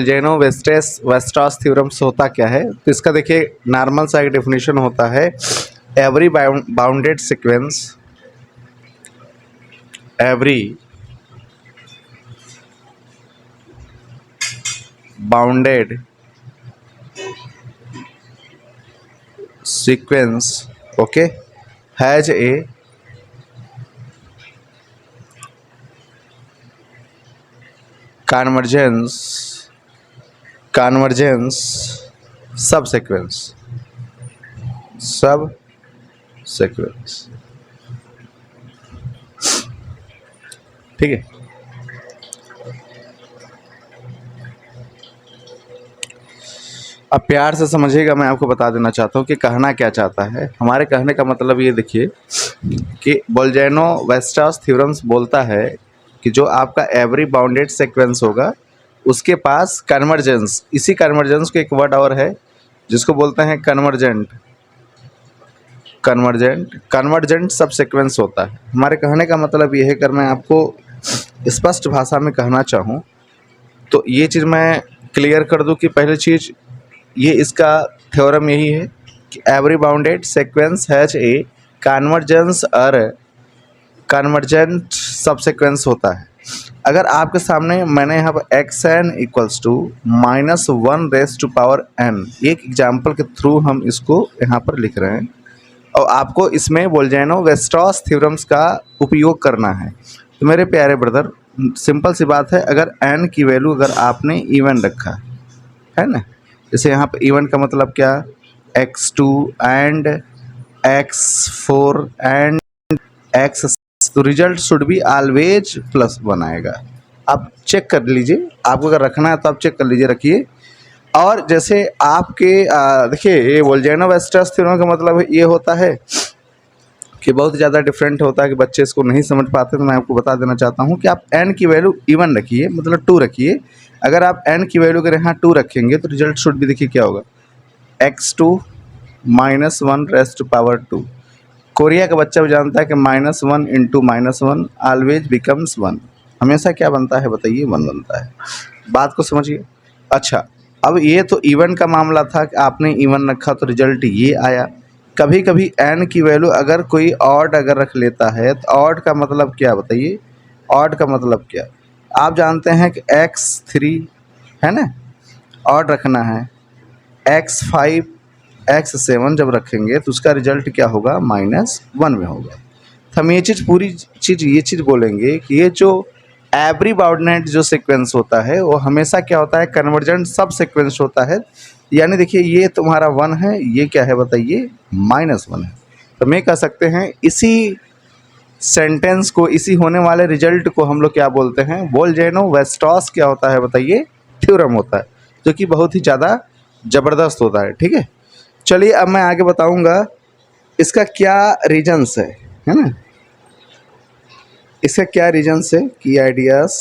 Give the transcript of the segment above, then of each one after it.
जेनो wasters theorems होता क्या है, तो इसका देखिए नॉर्मल सा एक डेफिनेशन होता है, every bounded sequence, every bounded sequence okay has a convergence subsequence ठीक है। अब प्यार से समझिएगा, मैं आपको बता देना चाहता हूँ कि कहना क्या चाहता है। हमारे कहने का मतलब ये देखिए कि बोल्जेनो वेस्टर्स थ्योरम्स बोलता है कि जो आपका एवरी बाउंडेड सीक्वेंस होगा उसके पास कन्वर्जेंस, इसी कन्वर्जेंस को एक वर्ड और है जिसको बोलते हैं कन्वर्जेंट सब सीक्वेंस होता है। हमारे कहने का मतलब ये है, अगर मैं आपको स्पष्ट भाषा में कहना चाहूँ तो ये चीज़ मैं क्लियर कर दूँ कि पहली चीज़ ये इसका थ्योरम यही है कि every bounded sequence has a convergent सब सीक्वेंस होता है। अगर आपके सामने मैंने यहाँ पर x N equals to -1⁻n, एक एग्जाम्पल के थ्रू हम इसको यहाँ पर लिख रहे हैं और आपको इसमें बोल्जेनो वेस्टर्स थ्योरम्स का उपयोग करना है। तो मेरे प्यारे ब्रदर, सिंपल सी बात है, अगर n की वैल्यू अगर आपने इवन रखा है ना, जैसे यहाँ पर इवन का मतलब क्या, x2 and x4 and x, तो रिजल्ट शुड बी ऑलवेज +1 आएगा। आप चेक कर लीजिए, आपको अगर रखना है तो आप चेक कर लीजिए, रखिए। और जैसे आपके देखिए ये बोल्जेनो वेस्टर्स थ्योरम का मतलब ये होता है कि बहुत ज़्यादा डिफरेंट होता है कि बच्चे इसको नहीं समझ पाते, तो मैं आपको बता देना चाहता हूँ कि आप n की वैल्यू इवन रखिए, मतलब 2 रखिए। अगर आप n की वैल्यू अगर यहाँ 2 रखेंगे तो रिजल्ट शुड भी देखिए क्या होगा, x2 -1⁻²। कोरिया का बच्चा भी जानता है कि -1 × -1 ऑलवेज बिकम्स 1, हमेशा क्या बनता है बताइए, 1 बनता है। बात को समझिए। अच्छा, अब ये तो इवन का मामला था कि आपने इवन रखा तो रिजल्ट ये आया। कभी कभी n की वैल्यू अगर कोई ऑड अगर रख लेता है तो ऑड का मतलब क्या बताइए, ऑड का मतलब क्या, आप जानते हैं कि x3 है ना, ऑड रखना है, x5 x7 जब रखेंगे तो उसका रिजल्ट क्या होगा, -1 में होगा। तो हम ये चीज़ पूरी चीज़ बोलेंगे कि ये जो एवरी बाउंडेड जो सीक्वेंस होता है वो हमेशा क्या होता है, कन्वर्जेंट सब सीक्वेंस होता है। यानी देखिए ये तुम्हारा 1 है, ये क्या है बताइए, -1 है। तो मैं कह सकते हैं इसी सेंटेंस को, इसी होने वाले रिजल्ट को हम लोग क्या बोलते हैं, बोल्जेनो वेस्टर्स क्या होता है बताइए, थ्योरम होता है, जो कि बहुत ही ज़्यादा ज़बरदस्त होता है। ठीक है, चलिए अब मैं आगे बताऊंगा इसका क्या रीजन्स है ना, इसका क्या रीजन्स है की आइडियाज।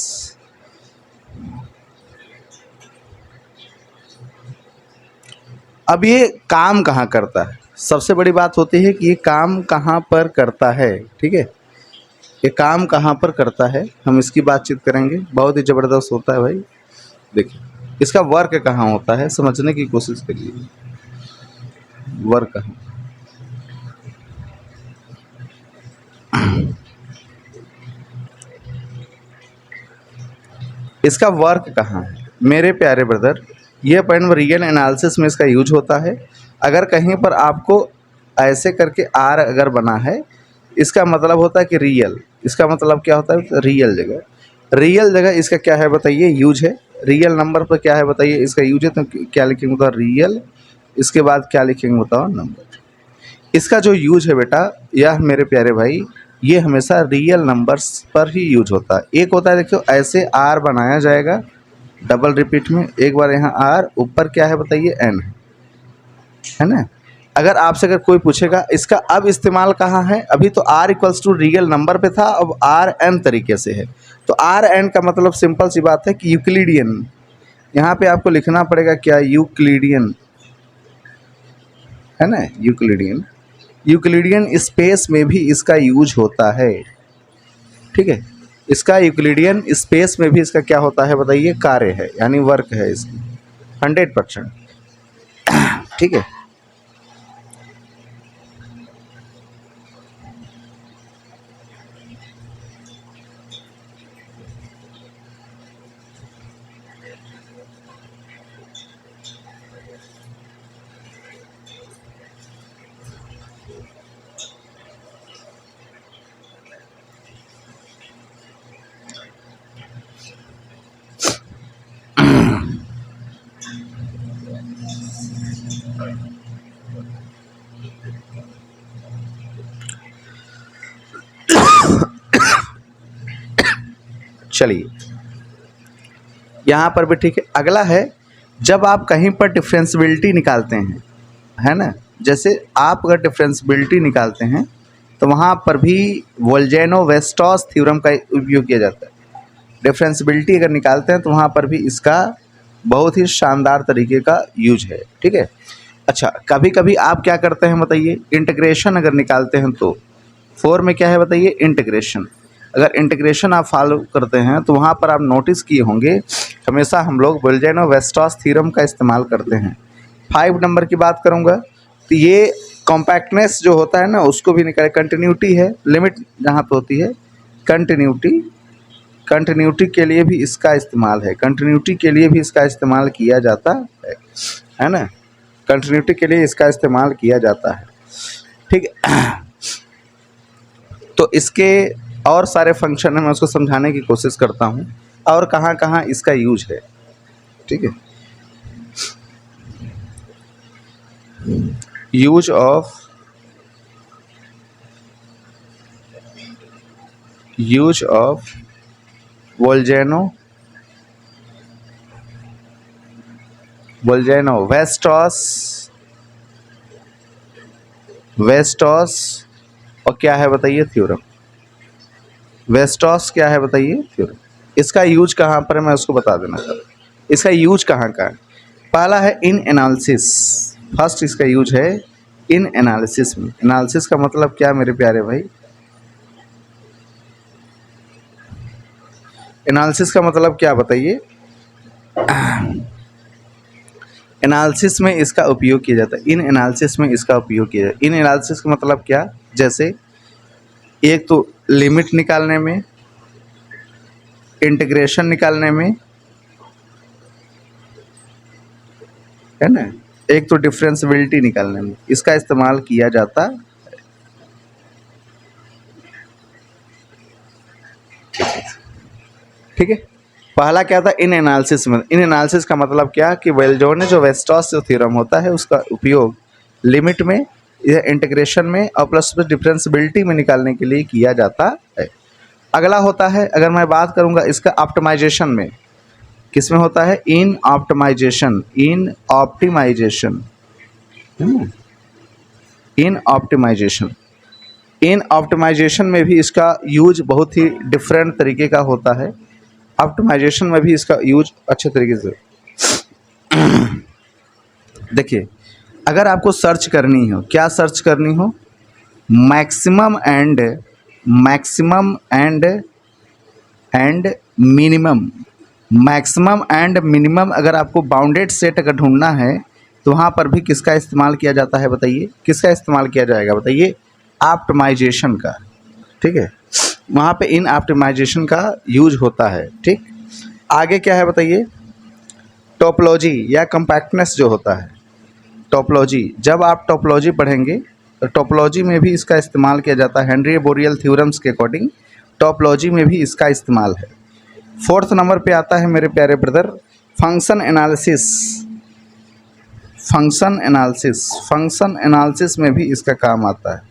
अब ये काम कहाँ करता है, सबसे बड़ी बात होती है कि ये काम कहाँ पर करता है। ठीक है, ये काम कहाँ पर करता है, हम इसकी बातचीत करेंगे, बहुत ही ज़बरदस्त होता है भाई। देखिए इसका वर्क कहाँ होता है, समझने की कोशिश करिए, वर्क कहाँ, इसका वर्क कहाँ है मेरे प्यारे ब्रदर। ये पॉइंट रियल एनालिसिस में इसका यूज होता है। अगर कहीं पर आपको ऐसे करके आर अगर बना है, इसका मतलब होता है कि रियल, इसका मतलब क्या होता है, रियल जगह इसका क्या है बताइए, यूज है। रियल नंबर पर क्या है बताइए, इसका यूज है, तो क्या लिखेंगे बताओ, रियल, इसके बाद क्या लिखेंगे बताओ, नंबर। इसका जो यूज है बेटा, यह मेरे प्यारे भाई, ये हमेशा रियल नंबर्स पर ही यूज होता है। एक होता है देखो ऐसे आर बनाया जाएगा डबल रिपीट में, एक बार यहाँ आर, ऊपर क्या है बताइए, एन है ना। अगर आपसे अगर कोई पूछेगा इसका अब इस्तेमाल कहाँ है, अभी तो r equals to real number पे था, अब आर एन तरीके से है। तो आर एन का मतलब सिंपल सी बात है कि यूक्लिडियन, यहाँ पे आपको लिखना पड़ेगा क्या, यूक्लिडियन है ना, यूक्लिडियन स्पेस में भी इसका यूज होता है। ठीक है, इसका यूक्लिडियन स्पेस में भी इसका क्या होता है बताइए, कार्य है, यानी वर्क है इसकी 100%। ठीक है। चलिए यहाँ पर भी ठीक है। अगला है, जब आप कहीं पर डिफरेंशियबिलिटी निकालते हैं, है ना, जैसे आप अगर डिफरेंशियबिलिटी निकालते हैं तो वहाँ पर भी वोल्जेनो-वेस्टॉस थ्योरम का उपयोग किया जाता है। डिफरेंशियबिलिटी अगर निकालते हैं तो वहाँ पर भी इसका बहुत ही शानदार तरीके का यूज है। ठीक है। अच्छा, कभी कभी आप क्या करते हैं बताइए, इंटीग्रेशन अगर निकालते हैं तो 4 में क्या है बताइए, इंटीग्रेशन। अगर इंटीग्रेशन आप फॉलो करते हैं तो वहाँ पर आप नोटिस किए होंगे हमेशा हम लोग वोल्जेनो-वेस्टॉस थ्योरम का इस्तेमाल करते हैं। 5 नंबर की बात करूँगा तो ये कॉम्पैक्टनेस जो होता है ना उसको भी निकाले, कंटिन्यूटी है, लिमिट जहाँ पे होती है कंटिन्यूटी के लिए भी इसका इस्तेमाल है, कंटिन्यूटी के लिए भी इसका इस्तेमाल किया जाता है ना, कंटिन्यूटी के लिए इसका इस्तेमाल किया जाता है। ठीक है। तो इसके और सारे फंक्शन है, मैं उसको समझाने की कोशिश करता हूँ और कहाँ कहाँ इसका यूज है। ठीक है। यूज ऑफ वेस्टॉस और क्या है बताइए, थ्योरम। वेस्टॉस क्या है बताइए, थ्योरम। इसका यूज कहाँ पर है मैं उसको बता देना चाहता हूँ। इसका यूज कहाँ का है, पहला है इन एनालिसिस। फर्स्ट इसका यूज है इन एनालिसिस में। एनालिसिस का मतलब क्या मेरे प्यारे भाई, एनालिसिस का मतलब क्या बताइए, एनालिसिस में इसका उपयोग किया जाता है। इन एनालिसिस में इसका उपयोग किया जाता है। इन एनालिसिस का मतलब क्या, जैसे एक तो लिमिट निकालने में, इंटीग्रेशन निकालने में, है ना, एक तो डिफरेंशियबिलिटी निकालने में इसका इस्तेमाल किया जाता है। ठीक है। पहला क्या था, इन एनालिसिस में। इन एनालिसिस का मतलब क्या कि वोल्जेनो-वेस्टॉस जो थ्योरम होता है उसका उपयोग लिमिट में या इंटीग्रेशन में और प्लस डिफरेंशियबिलिटी में निकालने के लिए किया जाता है। अगला होता है, अगर मैं बात करूंगा इसका ऑप्टिमाइजेशन में, किस में होता है, इन ऑप्टिमाइजेशन इन ऑप्टिमाइजेशन में भी इसका यूज बहुत ही डिफरेंट तरीके का होता है। ऑप्टिमाइजेशन में भी इसका यूज अच्छे तरीके से देखिए, अगर आपको सर्च करनी हो, क्या सर्च करनी हो, मैक्सिमम एंड मिनिमम अगर आपको बाउंडेड सेट अगर ढूंढना है तो वहाँ पर भी किसका इस्तेमाल किया जाता है बताइए, किसका इस्तेमाल किया जाएगा बताइए, ऑप्टिमाइजेशन का। ठीक है, वहाँ पे इन ऑप्टिमाइजेशन का यूज होता है। ठीक, आगे क्या है बताइए, टोपोलॉजी या कम्पैक्टनेस जो होता है, टोपोलॉजी। जब आप टोपोलॉजी पढ़ेंगे तो टोपोलॉजी में भी इसका इस्तेमाल किया जाता है। हेनरी बोरियल थ्योरम्स के अकॉर्डिंग टोपोलॉजी में भी इसका इस्तेमाल है। 4th नंबर पे आता है मेरे प्यारे ब्रदर, फंक्शन एनालिसिस में भी इसका काम आता है।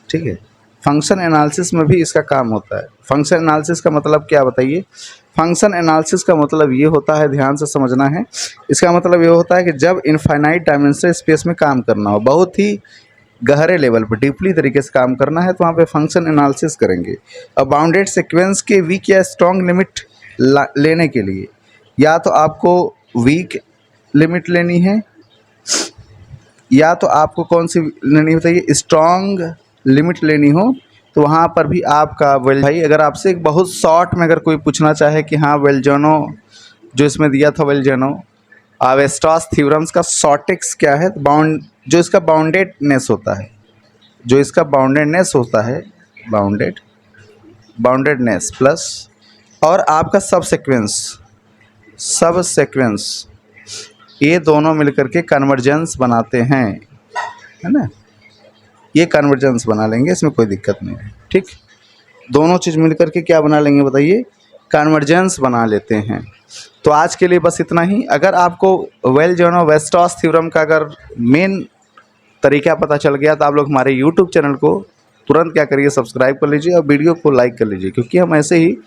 ठीक है, फंक्शन एनालिसिस में भी इसका काम होता है। फंक्शन एनालिसिस का मतलब क्या बताइए, फंक्शन एनालिसिस का मतलब ये होता है, ध्यान से समझना है, इसका मतलब ये होता है कि जब इनफाइनाइट डायमेंशनल स्पेस में काम करना हो, बहुत ही गहरे लेवल पर डीपली तरीके से काम करना है तो वहाँ पे फंक्शन एनालिसिस करेंगे। और बाउंडेड सीक्वेंस के वीक या स्ट्रॉन्ग लिमिट लेने के लिए या तो आपको वीक लिमिट लेनी है या तो आपको कौन सी लेनी बताइए, स्ट्रॉन्ग लिमिट लेनी हो तो वहाँ पर भी आपका वेल भाई अगर आपसे एक बहुत शॉर्ट में अगर कोई पूछना चाहे कि हाँ वेल्जनो जो इसमें दिया था वेल्जनो वेस्टॉस थ्योरम्स का शॉर्टेक्स क्या है, बाउंड जो इसका बाउंडेडनेस होता है, जो इसका बाउंडेडनेस होता है, बाउंडेडनेस प्लस और आपका सब सीक्वेंस ये दोनों मिलकर के कन्वर्जेंस बनाते हैं, है ना। ये कन्वर्जेंस बना लेंगे, इसमें कोई दिक्कत नहीं है, ठीक। दोनों चीज़ मिलकर के क्या बना लेंगे बताइए, कन्वर्जेंस बना लेते हैं। तो आज के लिए बस इतना ही। अगर आपको वेस्टॉस थ्योरम का अगर मेन तरीका पता चल गया तो आप लोग हमारे यूट्यूब चैनल को तुरंत क्या करिए, सब्सक्राइब कर लीजिए और वीडियो को लाइक कर लीजिए, क्योंकि हम ऐसे ही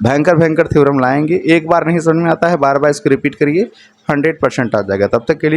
भयंकर थ्योरम लाएंगे। एक बार नहीं समझ में आता है, बार बार इसको रिपीट करिए, 100% आ जाएगा। तब तक के लिए